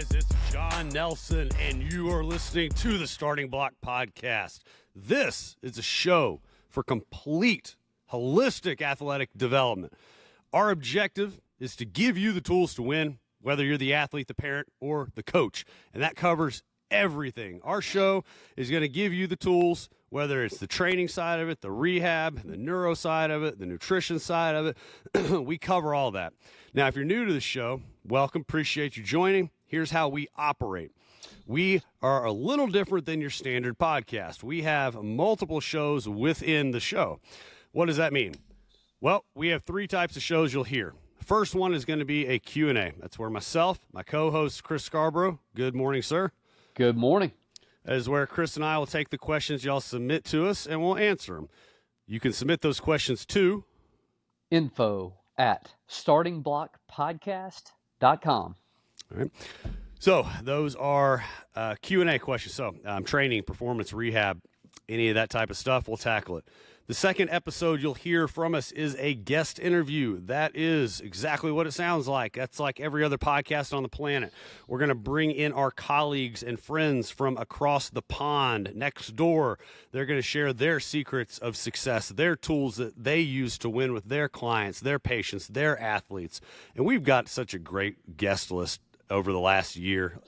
guys, it's John Nelson, and you are listening to the Starting Block Podcast. This is a show for complete, holistic athletic development. Our objective is to give you the tools to win, whether you're the athlete, the parent, or the coach, and that covers everything. Our show is going to give you the tools, whether it's the training side of it, the rehab, the neuro side of it, the nutrition side of it. We cover all that. Now, if you're new to the show, welcome. Appreciate you joining. Here's how we operate. We are a little different than your standard podcast. We have multiple shows within the show. What does that mean? Well, we have three types of shows you'll hear. First one is going to be a Q&A. That's where myself, my co-host, Chris Scarborough. Good morning, sir. Good morning. That is where Chris and I will take the questions y'all submit to us, and we'll answer them. You can submit those questions to info@startingblockpodcast.com. All right. So those are Q&A questions. So training, performance, rehab, any of that type of stuff, we'll tackle it. The second episode you'll hear from us is a guest interview. That is exactly what it sounds like. That's like every other podcast on the planet. We're going to bring in our colleagues and friends from across the pond, next door. They're going to share their secrets of success, their tools that they use to win with their clients, their patients, their athletes. And we've got such a great guest list over the last year.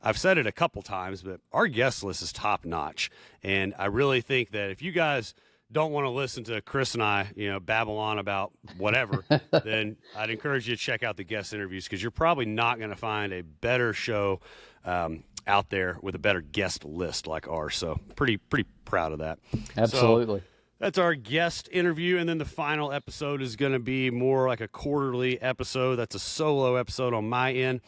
I've said it a couple times, but our guest list is top notch. And I really think that if you guys don't want to listen to Chris and I, babble on about whatever, then I'd encourage you to check out the guest interviews, because you're probably not going to find a better show out there with a better guest list like ours. So pretty proud of that. Absolutely. So that's our guest interview. And then the final episode is going to be more like a quarterly episode. That's a solo episode on my end.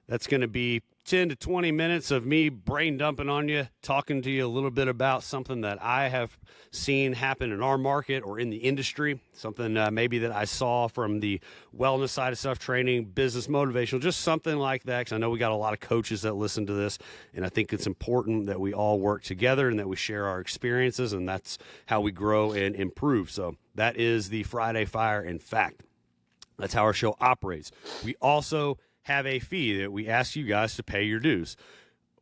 That's going to be 10 to 20 minutes of me brain dumping on you, talking to you a little bit about something that I have seen happen in our market or in the industry, something maybe that I saw from the wellness side of stuff, training, business, motivational, just something like that. Because I know we got a lot of coaches that listen to this, and I think it's important that we all work together and that we share our experiences, and that's how we grow and improve. So that is the Friday Fire. In fact, that's how our show operates. We also have a fee that we ask you guys to pay your dues.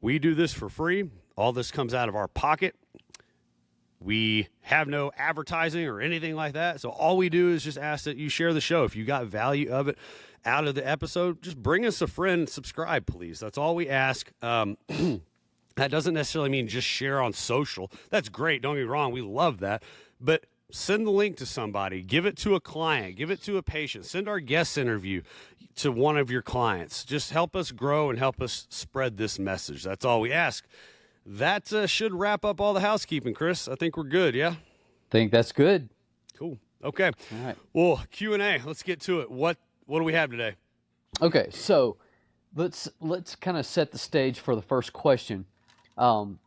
We do this for free. All this comes out of our pocket. We have no advertising or anything like that. So all we do is just ask that you share the show. If you got value of it out of the episode, just bring us a friend and subscribe, please. That's all we ask. That doesn't necessarily mean just share on social. That's great. Don't get me wrong. We love that. But send the link to somebody. Give it to a client. Give it to a patient. Send our guest interview to one of your clients. Just help us grow and help us spread this message. That's all we ask. That should wrap up all the housekeeping, Chris. I think we're good, yeah? Think that's good. Cool. Okay. All right. Well, Q&A. Let's get to it. What do we have today? Okay, so let's kind of set the stage for the first question. And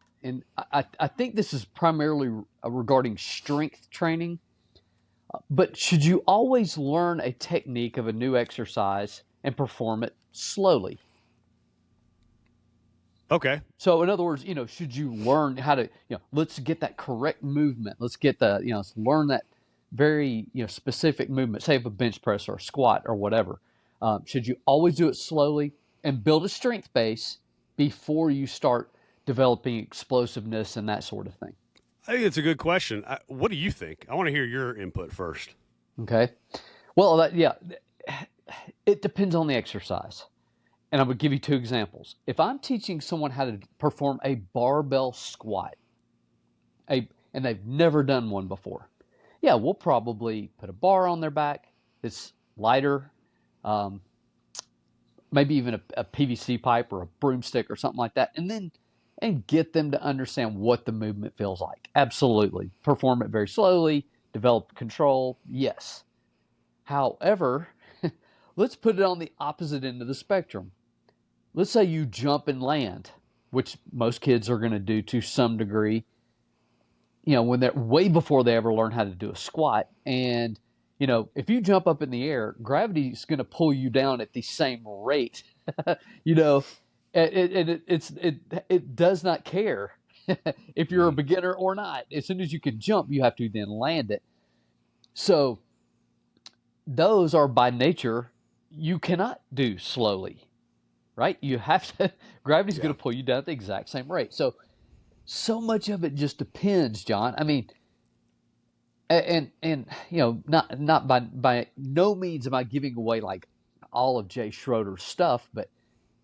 I think this is primarily regarding strength training. But should you always learn a technique of a new exercise and perform it slowly? Okay. So in other words, should you learn how to, let's get that correct movement. Let's get let's learn that very, specific movement, say of a bench press or a squat or whatever. Should you always do it slowly and build a strength base before you start developing explosiveness and that sort of thing? I think it's a good question. What do you think? I want to hear your input first. Okay. Well, it depends on the exercise. And I'm going to give you two examples. If I'm teaching someone how to perform a barbell squat, and they've never done one before, we'll probably put a bar on their back that's lighter, maybe even a PVC pipe or a broomstick or something like that, and get them to understand what the movement feels like. Absolutely. Perform it very slowly, develop control, yes. However, let's put it on the opposite end of the spectrum. Let's say you jump and land, which most kids are going to do to some degree, when they're way before they ever learn how to do a squat. And, if you jump up in the air, gravity is going to pull you down at the same rate, It does not care if you're a beginner or not. As soon as you can jump, you have to then land it. So those are by nature, you cannot do slowly, right? You have to, gravity's Yeah. going to pull you down at the exact same rate. So much of it just depends, John. I mean, and not by no means am I giving away like all of Jay Schroeder's stuff, but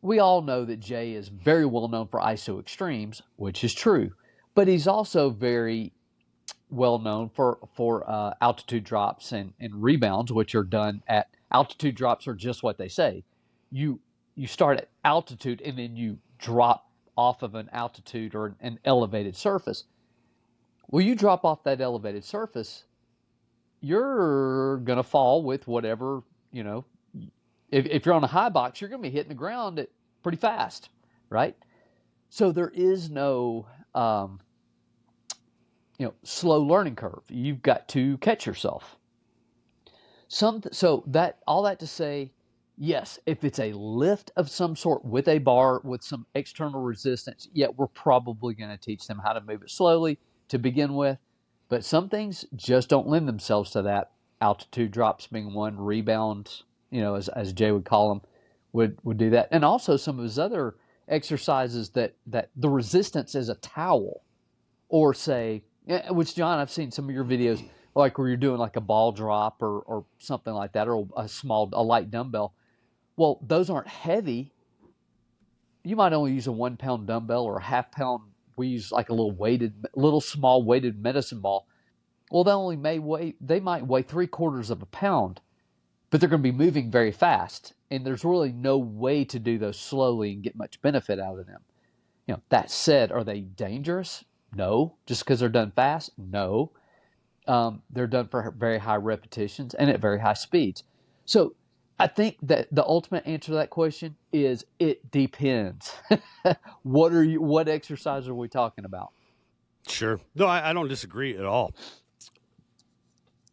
we all know that Jay is very well known for ISO extremes, which is true, but he's also very well known for altitude drops and rebounds, which are done at altitude drops are just what they say. You you start at altitude and then you drop off of an altitude or an elevated surface. Well, you drop off that elevated surface, you're gonna fall with whatever you know. If you're on a high box, you're gonna be hitting the ground at pretty fast, right? So there is no slow learning curve. You've got to catch yourself. So that all that to say, yes, if it's a lift of some sort with a bar with some external resistance, yeah, we're probably going to teach them how to move it slowly to begin with. But some things just don't lend themselves to that. Altitude drops being one, rebound, as Jay would call them, would do that. And also some of his other exercises that the resistance is a towel, or say, which John, I've seen some of your videos, like where you're doing like a ball drop or something like that, or a light dumbbell. Well, those aren't heavy. You might only use a 1 pound dumbbell or a half pound. We use like a little small weighted medicine ball. Well, they might weigh 3/4 of a pound, but they're going to be moving very fast. And there's really no way to do those slowly and get much benefit out of them. That said, are they dangerous? No. Just because they're done fast? No. They're done for very high repetitions and at very high speeds. So I think that the ultimate answer to that question is it depends. What exercise are we talking about? Sure. No, I don't disagree at all.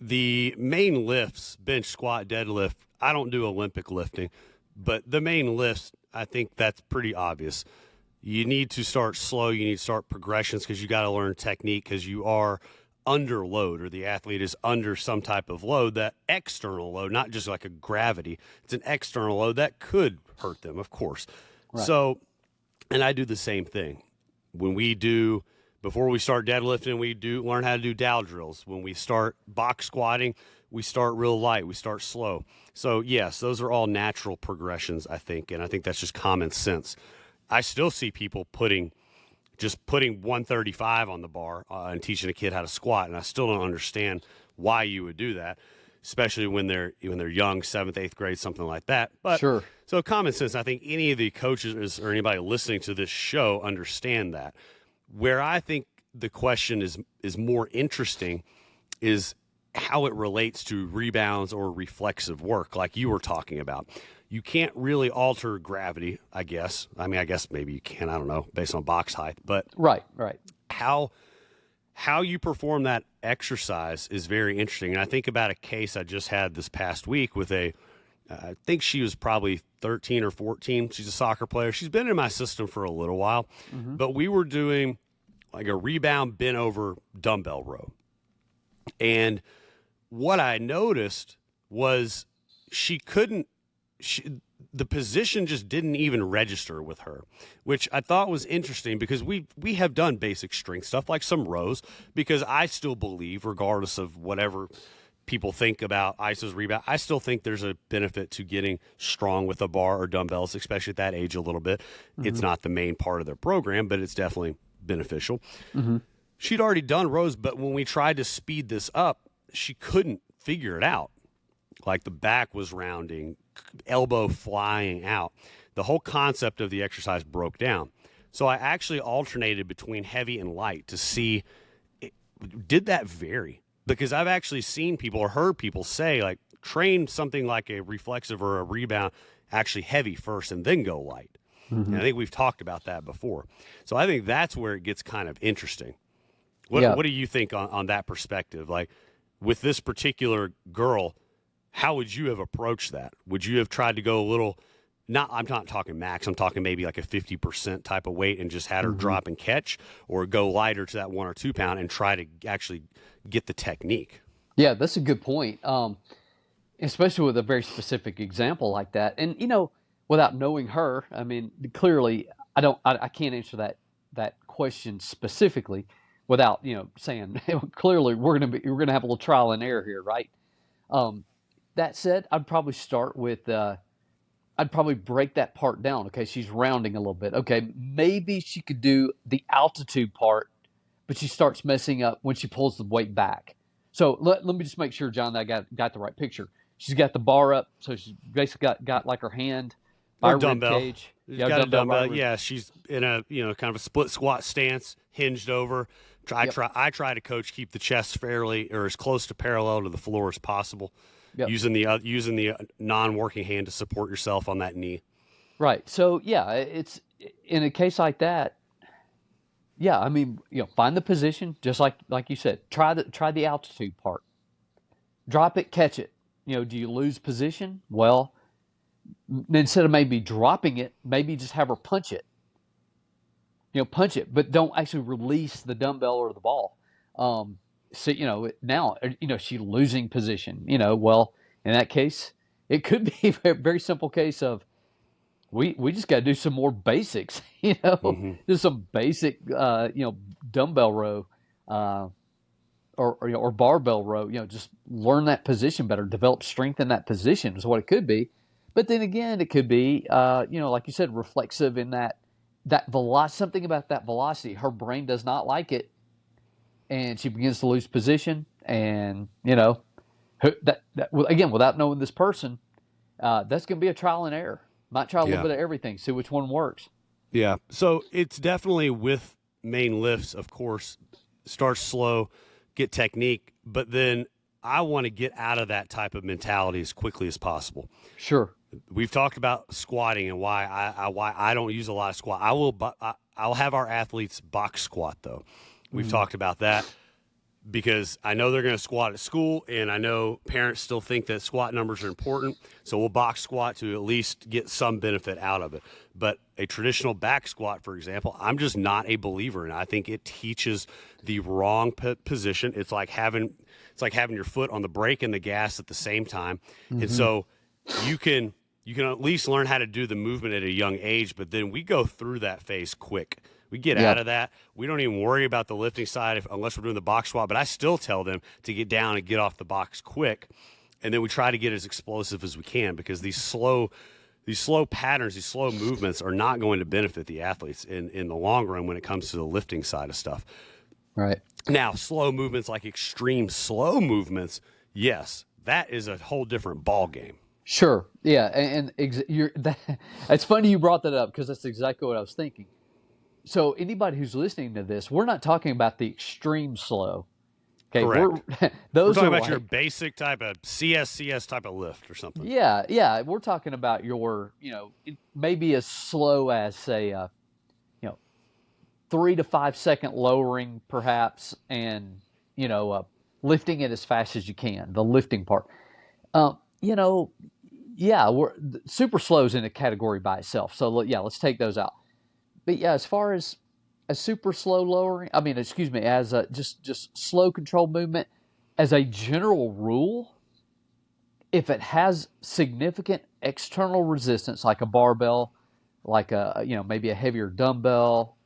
The main lifts, bench, squat, deadlift, I don't do Olympic lifting, but the main lifts, I think that's pretty obvious. You need to start slow. You need to start progressions because you got to learn technique because you are under load, or the athlete is under some type of load, that external load, not just like a gravity. It's an external load that could hurt them, of course. Right. So, and I do the same thing. Before we start deadlifting, we learn how to do dowel drills. When we start box squatting, we start real light, we start slow. So yes, those are all natural progressions, I think, and I think that's just common sense. I still see people putting 135 on the bar and teaching a kid how to squat, and I still don't understand why you would do that, especially when they're young, 7th, 8th grade, something like that. But sure. So common sense, I think any of the coaches or anybody listening to this show understand that. Where I think the question is more interesting is how it relates to rebounds or reflexive work, like you were talking about. You can't really alter gravity, I guess. I mean, I guess maybe you can, I don't know, based on box height. But right. How you perform that exercise is very interesting. And I think about a case I just had this past week with I think she was probably 13 or 14. She's a soccer player. She's been in my system for a little while. Mm-hmm. But we were doing like a rebound bent over dumbbell row. And what I noticed was the position just didn't even register with her, which I thought was interesting because we have done basic strength stuff like some rows, because I still believe, regardless of whatever people think about ISO's rebound, I still think there's a benefit to getting strong with a bar or dumbbells, especially at that age a little bit. Mm-hmm. It's not the main part of their program, but it's definitely beneficial. Mm-hmm. She'd already done rows, but when we tried to speed this up, she couldn't figure it out. Like the back was rounding, elbow flying out. The whole concept of the exercise broke down. So I actually alternated between heavy and light to see, did that vary? Because I've actually seen people or heard people say, like, train something like a reflexive or a rebound actually heavy first and then go light. Mm-hmm. And I think we've talked about that before. So I think that's where it gets kind of interesting. What do you think on that perspective? Like, with this particular girl, how would you have approached that? Would you have tried to go a little, I'm not talking max, I'm talking maybe like a 50% type of weight and just had her mm-hmm. drop and catch, or go lighter to that 1 or 2 pound and try to actually get the technique? Yeah, that's a good point. Especially with a very specific example like that. And, without knowing her, I mean, clearly, I can't answer that question specifically without saying clearly we're gonna have a little trial and error here, right? Um, that said, I'd probably start with I'd probably break that part down. Okay, she's rounding a little bit. Okay, maybe she could do the altitude part, but she starts messing up when she pulls the weight back. So let me just make sure, John, that I got the right picture. She's got the bar up, so she's basically got like her hand by Or her rib dumbbell. cage. She's Yeah, got a dumbbell by her dumbbell. rib. Yeah, she's in a kind of a split squat stance, hinged over. Yep, I try to coach keep the chest fairly or as close to parallel to the floor as possible, yep. using the non-working hand to support yourself on that knee. Right. So yeah, it's in a case like that. Yeah, I mean, find the position, just like you said. Try the altitude part. Drop it, catch it. Do you lose position? Well, instead of maybe dropping it, maybe just have her punch it. Punch it, but don't actually release the dumbbell or the ball. So now she's losing position. Well, in that case, it could be a very simple case of we just got to do some more basics. Mm-hmm. Just some basic dumbbell row. Or barbell row, just learn that position better, develop strength in that position is what it could be. But then again, it could be, like you said, reflexive in that velocity, something about that velocity. Her brain does not like it, and she begins to lose position. And again, without knowing this person, that's going to be a trial and error. Might try a little Yeah. bit of everything, see which one works. Yeah. So it's definitely with main lifts, of course, start slow, get technique, but then I want to get out of that type of mentality as quickly as possible. Sure. We've talked about squatting and why I don't use a lot of squat. I'll have our athletes box squat though. We've talked about that because I know they're going to squat at school, and I know parents still think that squat numbers are important. So we'll box squat to at least get some benefit out of it. But a traditional back squat, for example, I'm just not a believer in. I think it teaches the wrong position. It's like having your foot on the brake and the gas at the same time. And so you can at least learn how to do the movement at a young age, but then we go through that phase quick. We get out of that. We don't even worry about the lifting side unless we're doing the box squat, but I still tell them to get down and get off the box quick. And then we try to get as explosive as we can because these slow patterns, these slow movements are not going to benefit the athletes in the long run when it comes to the lifting side of stuff. Right. Now, slow movements like extreme slow movements, yes, that is a whole different ball game. Sure. Yeah. It's funny you brought that up because that's exactly what I was thinking. So anybody who's listening to this, we're not talking about the extreme slow. Okay, Correct. Those we're talking are about your basic type of CS type of lift or something. Yeah. We're talking about your, maybe as slow as say, 3 to 5 second lowering perhaps, and lifting it as fast as you can. The lifting part. We're super slow's in a category by itself. So let's take those out. But yeah, as far as a super slow lowering, as a just slow controlled movement, as a general rule, if it has significant external resistance, like a barbell, like maybe a heavier dumbbell,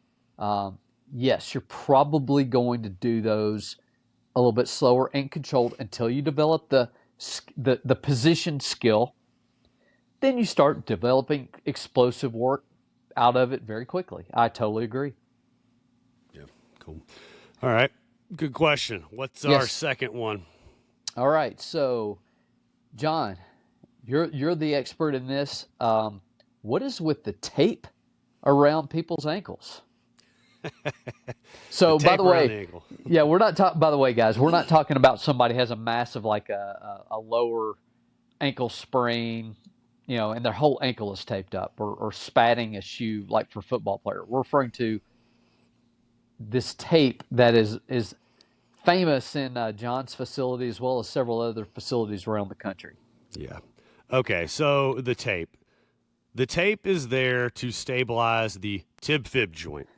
yes, you're probably going to do those a little bit slower and controlled until you develop the position skill. Then you start developing explosive work out of it very quickly. I totally agree. Yeah, cool. All right, good question. What's our second one? All right, so John, you're the expert in this. What is with the tape around people's ankles? So, by the way, we're not talking. By the way, guys, we're not talking about somebody has a massive like a lower ankle sprain, and their whole ankle is taped up, or spatting a shoe like for a football player. We're referring to this tape that is famous in John's facility as well as several other facilities around the country. Yeah. Okay, so the tape. The tape is there to stabilize the tib-fib joint.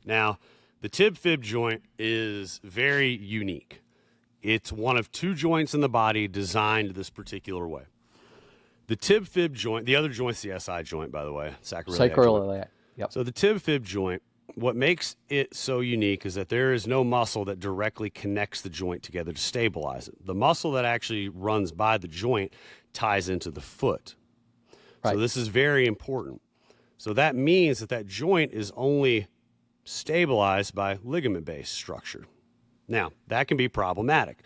Now, the tib-fib joint is very unique. It's one of two joints in the body designed this particular way. The tib fib joint, the other joint's the SI joint, by the way, sacroiliac joint. Sacroiliac. Yep. So the tib fib joint, what makes it so unique is that there is no muscle that directly connects the joint together to stabilize it. The muscle that actually runs by the joint ties into the foot. Right. So this is very important. So that means that that joint is only stabilized by ligament-based structure. Now, that can be problematic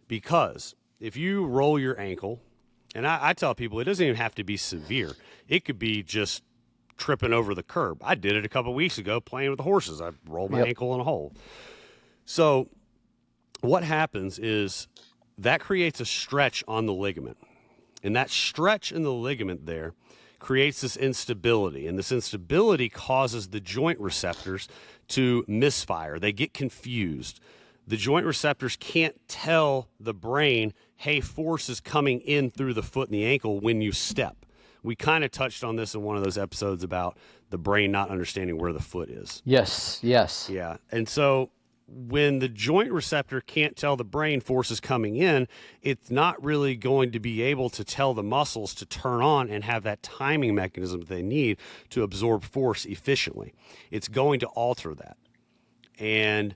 because if you roll your ankle, and I tell people it doesn't even have to be severe. It could be just tripping over the curb. I did it a couple weeks ago playing with the horses. I rolled my ankle in a hole. So what happens is that creates a stretch on the ligament. And that stretch in the ligament there creates this instability. And this instability causes the joint receptors to misfire. They get confused. The joint receptors can't tell the brain, hey, force is coming in through the foot and the ankle when you step. We kind of touched on this in one of those episodes about the brain not understanding where the foot is. Yes. Yeah. And so when the joint receptor can't tell the brain force is coming in, it's not really going to be able to tell the muscles to turn on and have that timing mechanism that they need to absorb force efficiently. It's going to alter that. And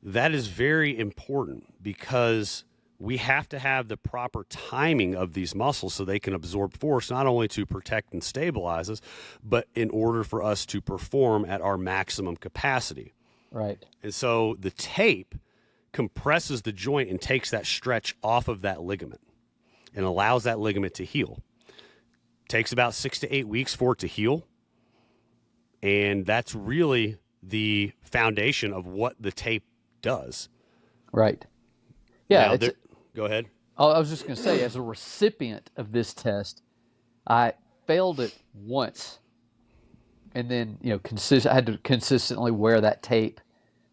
that is very important because we have to have the proper timing of these muscles so they can absorb force, not only to protect and stabilize us, but in order for us to perform at our maximum capacity. Right. And so the tape compresses the joint and takes that stretch off of that ligament and allows that ligament to heal. Takes about 6 to 8 weeks for it to heal. And that's really the foundation of what the tape does. Right. Yeah. Go ahead. I was just going to say, as a recipient of this test, I failed it once, and then I had to consistently wear that tape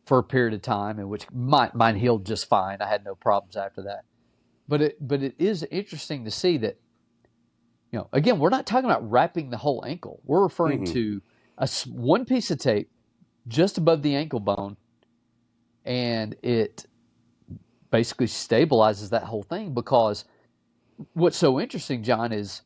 for a period of time, in which mine healed just fine. I had no problems after that. But it is interesting to see that, again, we're not talking about wrapping the whole ankle. We're referring to one piece of tape just above the ankle bone, and it basically stabilizes that whole thing, because what's so interesting, John, is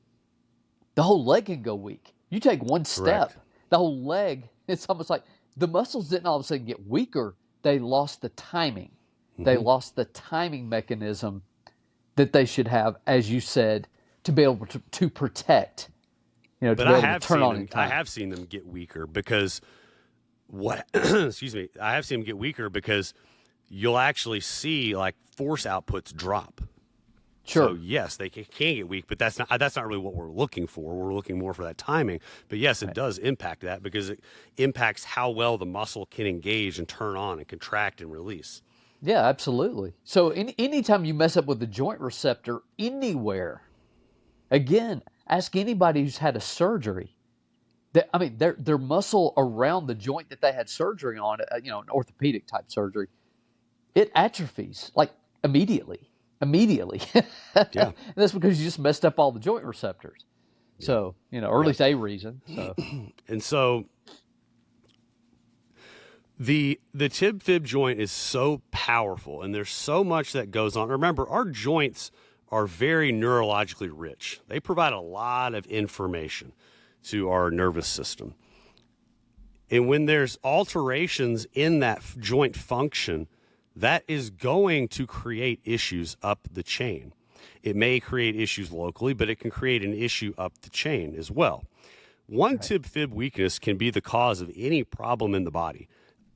the whole leg can go weak. You take one step, Correct. The whole leg, it's almost like the muscles didn't all of a sudden get weaker. They lost the timing. They lost the timing mechanism that they should have, as you said, to be able to protect, to be able to turn on in time. I have seen them get weaker because excuse me. I have seen them get weaker because you'll actually see like force outputs drop. Sure. So yes, they can get weak, but that's not really what we're looking for. We're looking more for that timing. But yes, it does impact that because it impacts how well the muscle can engage and turn on and contract and release. Yeah, absolutely. So anytime you mess up with the joint receptor anywhere, again, ask anybody who's had a surgery. Their muscle around the joint that they had surgery on, an orthopedic type surgery, it atrophies like immediately. Yeah. That's because you just messed up all the joint receptors. Yeah. So, or at least a reason. So. And so the tib fib joint is so powerful, and there's so much that goes on. Remember, our joints are very neurologically rich. They provide a lot of information to our nervous system. And when there's alterations in that joint function, that is going to create issues up the chain. It may create issues locally, but it can create an issue up the chain as well. One tib fib weakness can be the cause of any problem in the body.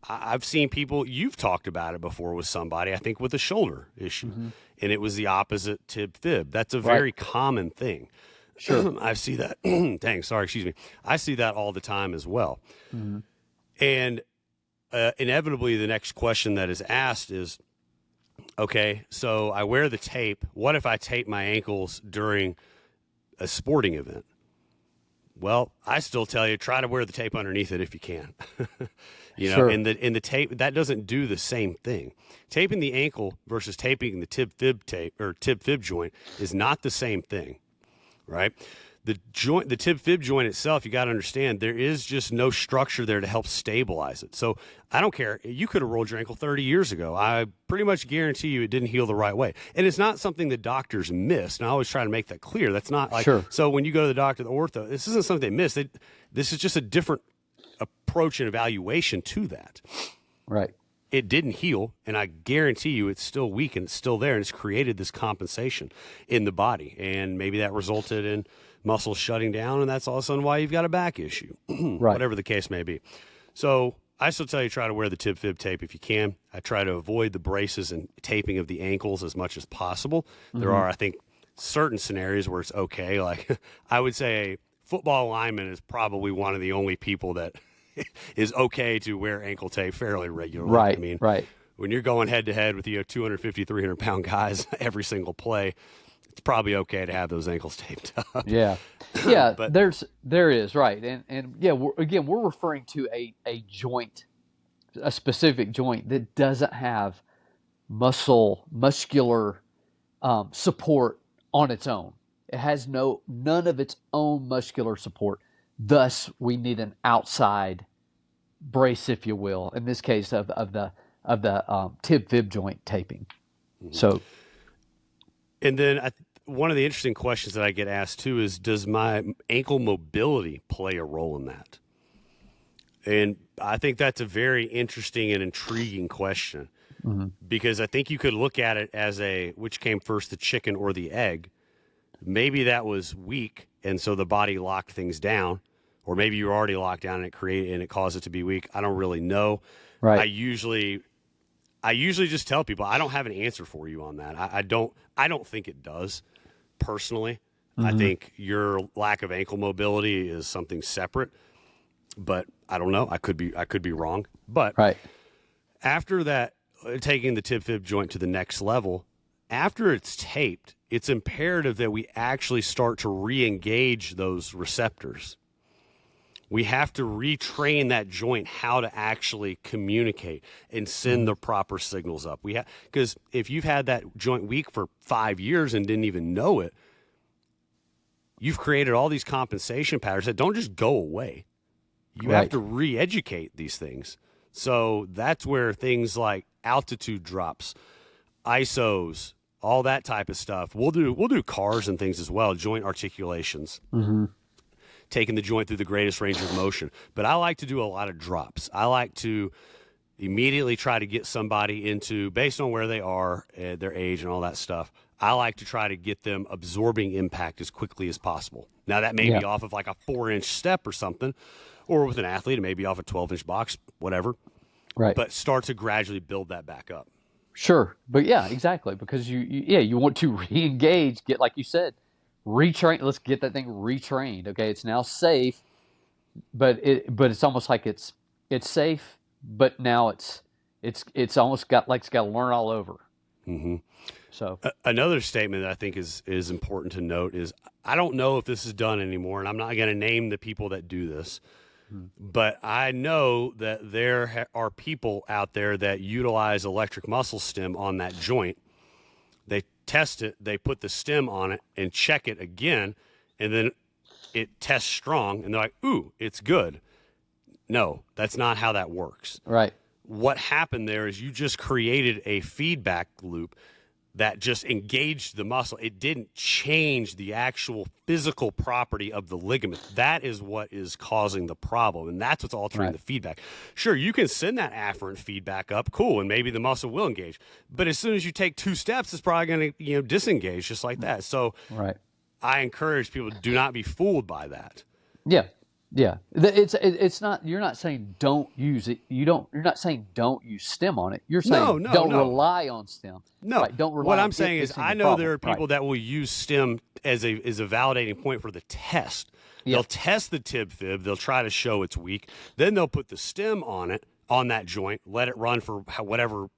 I've seen people, you've talked about it before with somebody, I think with a shoulder issue, and it was the opposite tib fib. That's a very common thing. Sure. I see that. Excuse me. I see that all the time as well. And inevitably, the next question that is asked is, okay, so I wear the tape. What if I tape my ankles during a sporting event? Well, I still tell you, try to wear the tape underneath it if you can. Sure. And the tape, that doesn't do the same thing. Taping the ankle versus taping the tib fib joint is not the same thing, right? the tib fib joint itself, you got to understand there is just no structure there to help stabilize it. So I don't care. You could have rolled your ankle 30 years ago. I pretty much guarantee you it didn't heal the right way. And it's not something that doctors miss. And I always try to make that clear. That's not like, Sure. So when you go to the doctor, the ortho, this isn't something they miss. This is just a different approach and evaluation to that. Right. It didn't heal, and I guarantee you it's still weak and it's still there, and it's created this compensation in the body. And maybe that resulted in muscles shutting down, and that's all of a sudden why you've got a back issue, Right. whatever the case may be. So I still tell you, try to wear the tib fib tape if you can. I try to avoid the braces and taping of the ankles as much as possible. There are, I think, certain scenarios where it's okay. Like I would say a football lineman is probably one of the only people that is okay to wear ankle tape fairly regularly. Right. I mean, right. when you're going head to head with 250, 300-pound guys every single play, it's probably okay to have those ankles taped up. Yeah. Yeah. But- there is right. And yeah, we're referring to a joint, a specific joint that doesn't have muscular support on its own. It has none of its own muscular support. Thus, we need an outside brace, if you will, in this case of the tib fib joint taping. So, And then one of the interesting questions that I get asked too is, does my ankle mobility play a role in that? And I think that's a very interesting and intriguing question, because I think you could look at it as which came first, the chicken or the egg. Maybe that was weak, and so the body locked things down, or maybe you were already locked down and it caused it to be weak. I don't really know. right. I usually just tell people I don't have an answer for you on that. I don't think it does personally. I think your lack of ankle mobility is something separate, but I don't know. I could be wrong. But Right. after that, taking the tib fib joint to the next level, after it's taped, it's imperative that we actually start to re-engage those receptors. We have to retrain that joint how to actually communicate and send the proper signals up. Because if you've had that joint weak for 5 years and didn't even know it, you've created all these compensation patterns that don't just go away. You have Right. to re-educate these things. So that's where things like altitude drops, ISOs, all that type of stuff. We'll do cars and things as well, joint articulations. Taking the joint through the greatest range of motion. But I like to do a lot of drops. I like to immediately try to get somebody into, based on where they are, their age and all that stuff, I like to try to get them absorbing impact as quickly as possible. Now, that may be off of like a 4-inch step or something, or with an athlete, it may be off a 12-inch box, whatever. Right. But start to gradually build that back up. Sure. But yeah, exactly. Because you want to re-engage, get, like you said, retrain. Let's get that thing retrained. Okay. It's now safe, but it's almost like it's safe, but now it's almost it's got to learn all over. Mm-hmm. So Another statement that I think is important to note is, I don't know if this is done anymore, and I'm not going to name the people that do this, but I know that there are people out there that utilize electric muscle stim on that joint. They test it, they put the stim on it and check it again, and then it tests strong, and they're like, ooh, it's good. No, that's not how that works. right. What happened there is you just created a feedback loop that just engaged the muscle. It didn't change the actual physical property of the ligament. That is what is causing the problem, and that's what's altering Right. the feedback. Sure, you can send that afferent feedback up, cool, and maybe the muscle will engage. But as soon as you take 2 steps, it's probably going to disengage just like that. So Right. I encourage people to do not be fooled by that. Yeah. Yeah. It's not, you're not saying don't use it. You're not saying don't use stem on it. You're saying No, don't no. rely on stem. No, Right, don't rely what on I'm saying it is fixing I the know problem. there are people Right. that will use stem as a validating point for the test. Yeah. They'll test the tib fib. They'll try to show it's weak. Then they'll put the stem on it, on that joint, let it run for however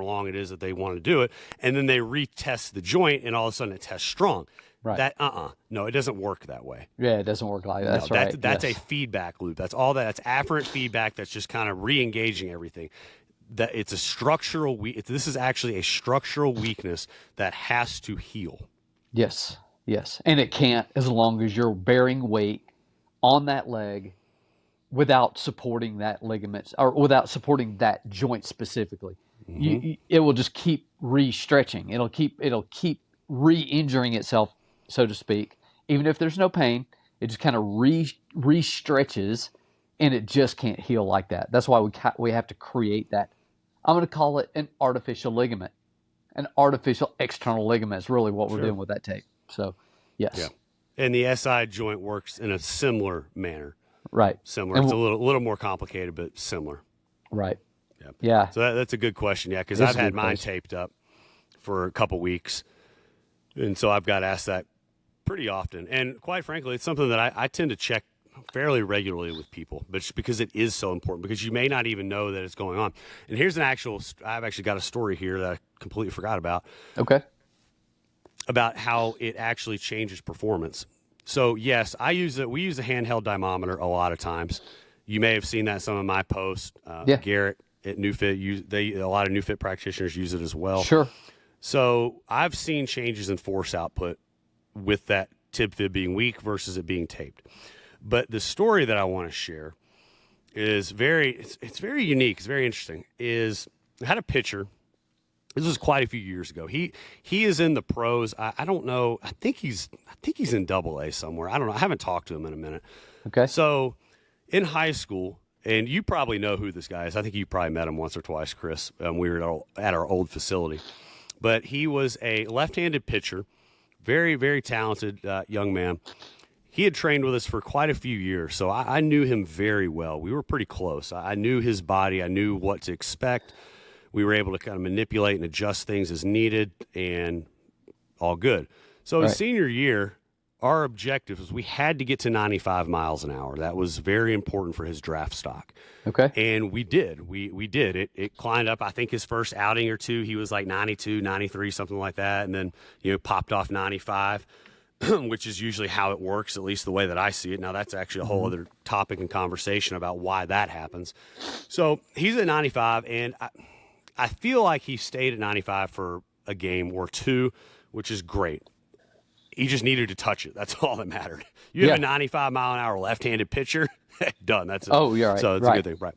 long it is that they want to do it, and then they retest the joint, and all of a sudden it tests strong. Right. That no, it doesn't work that way. Yeah, it doesn't work like that. That's No, right. That's yes. a feedback loop. That's all that. That's afferent feedback. That's just kind of re-engaging everything. That it's a structural this is actually a structural weakness that has to heal. Yes. Yes, and it can't as long as you're bearing weight on that leg without supporting that ligament or without supporting that joint specifically. Hmm. It will just keep re-stretching. It'll keep re-injuring itself, so to speak. Even if there's no pain, it just kind of re-stretches, and it just can't heal like that. That's why we have to create that. I'm going to call it an artificial ligament. An artificial external ligament is really what we're Sure. doing with that tape. So, Yeah. yes, And the SI joint works in a similar manner. right, Similar. and It's a little more complicated, but similar. right, Yeah. yeah, So that's a good question. Yeah, because it's I've a had good mine question. taped up for a couple weeks, and so I've got asked that pretty often. And quite frankly, it's something that I tend to check fairly regularly with people, but just because it is so important, because you may not even know that it's going on. And here's I've actually got a story here that I completely forgot Okay, about how it actually changes performance. So yes, we use a handheld dynamometer a lot of times. You may have seen that in some of my posts. yeah, Garrett at NewFit, a lot of NewFit practitioners use it as well. sure, So I've seen changes in force output with that tib fib being weak versus it being taped. But the story that I want to share is it's very unique. It's very interesting. Is I had a pitcher. This was quite a few years ago. He is in the pros. I don't know. I think he's in Double A somewhere. I don't know. I haven't talked to him in a minute. okay, So in high school, and you probably know who this guy is. I think you probably met him once or twice, Chris. We were at our old facility. But he was a left-handed pitcher, very, very talented young man. He had trained with us for quite a few years, so I knew him very well. We were pretty close. I knew his body. I knew what to expect. We were able to kind of manipulate and adjust things as needed, and all good. So his right, senior year, our objective was we had to get to 95 miles an hour. That was very important for his draft stock. okay, And we did. We did. It climbed up. I think his first outing or two, he was like 92, 93, something like that. And then, popped off 95, which is usually how it works, at least the way that I see it. Now, that's actually a whole hmm, other topic and conversation about why that happens. So he's at 95, and I feel like he stayed at 95 for a game or two, which is great. He just needed to touch it. That's all that mattered. You have yeah. a 95-mile-an-hour left-handed pitcher, done. That's it. Oh, you're right, So it's a right, good thing, right?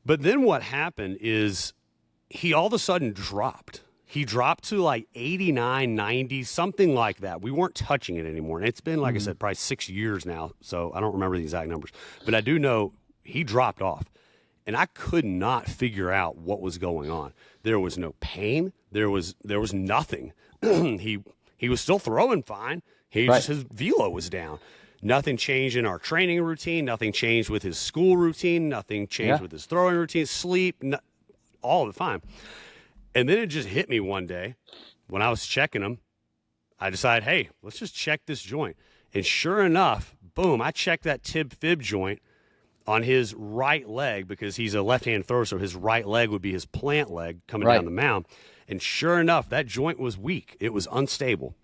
But then what happened is he all of a sudden dropped. He dropped to like 89, 90, something like that. We weren't touching it anymore. And it's been, like I hmm, said, probably 6 years now. So I don't remember the exact numbers. But I do know he dropped off. And I could not figure out what was going on. There was no pain. There was nothing. He was still throwing fine. right, His velo was down. Nothing changed in our training routine. Nothing changed with his school routine. Nothing changed yeah, with his throwing routine. Sleep, all of it fine. And then it just hit me one day when I was checking him. I decided, hey, let's just check this joint. And sure enough, boom, I checked that tib fib joint on his right leg because he's a left-hand thrower, so his right leg would be his plant leg coming down right, the mound. And sure enough, that joint was weak. It was unstable.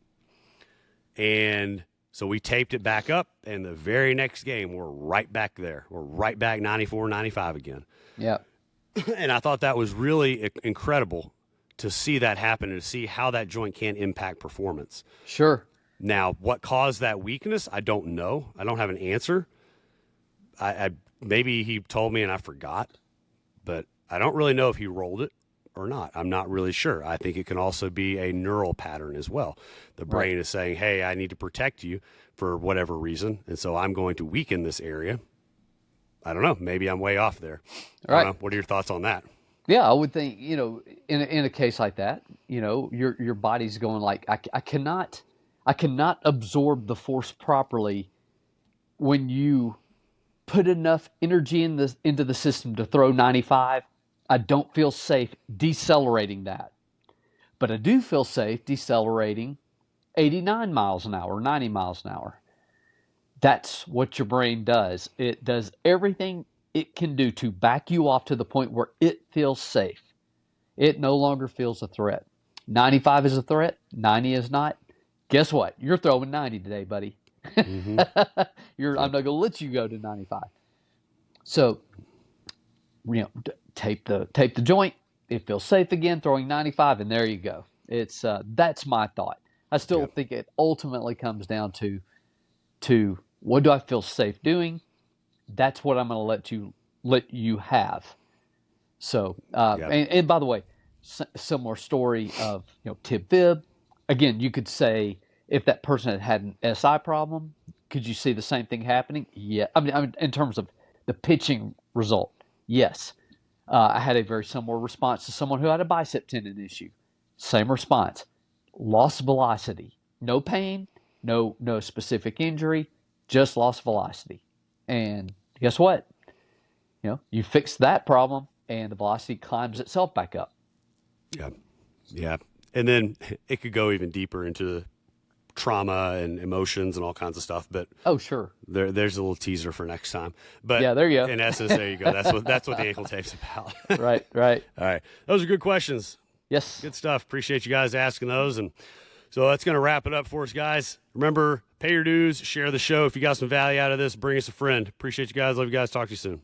And so we taped it back up, and the very next game, we're right back there. We're right back 94, 95 again. yeah, And I thought that was really incredible to see that happen and to see how that joint can impact performance. sure, Now, what caused that weakness, I don't know. I don't have an answer. I maybe he told me and I forgot, but I don't really know if he rolled it or not. I'm not really sure. I think it can also be a neural pattern as well. The right, brain is saying, hey, I need to protect you for whatever reason, and so I'm going to weaken this area. I don't know. Maybe I'm way off there. I don't right. know. What are your thoughts on that? Yeah, I would think, in a case like that, your body's going like, I cannot absorb the force properly when you put enough energy into the system to throw 95. I don't feel safe decelerating that, but I do feel safe decelerating 89 miles an hour, 90 miles an hour. That's what your brain does. It does everything it can do to back you off to the point where it feels safe. It no longer feels a threat. 95 is a threat, 90 is not. Guess what? You're throwing 90 today, buddy. Mm-hmm. I'm Yep. not going to let you go to 95. So, tape the joint. It feels safe again, throwing 95, and there you go. That's my thought. I still Yep. think it ultimately comes down to what do I feel safe doing? That's what I'm going to let you have. So, Yep. and by the way, similar story of tib fib. Again, you could say if that person had had an SI problem, could you see the same thing happening? Yeah, I mean in terms of the pitching result, yes. I had a very similar response to someone who had a bicep tendon issue. Same response, loss of velocity, no pain, no specific injury, just loss of velocity. And guess what? You fix that problem, and the velocity climbs itself back up. Yep. Yeah. And then it could go even deeper into trauma and emotions and all kinds of stuff. But Oh, sure. there's a little teaser for next time. But Yeah, there you go. in essence, there you go. That's what the ankle tape's about. Right, right. All right. Those are good questions. Yes. Good stuff. Appreciate you guys asking those. And so that's going to wrap it up for us, guys. Remember, pay your dues, share the show. If you got some value out of this, bring us a friend. Appreciate you guys. Love you guys. Talk to you soon.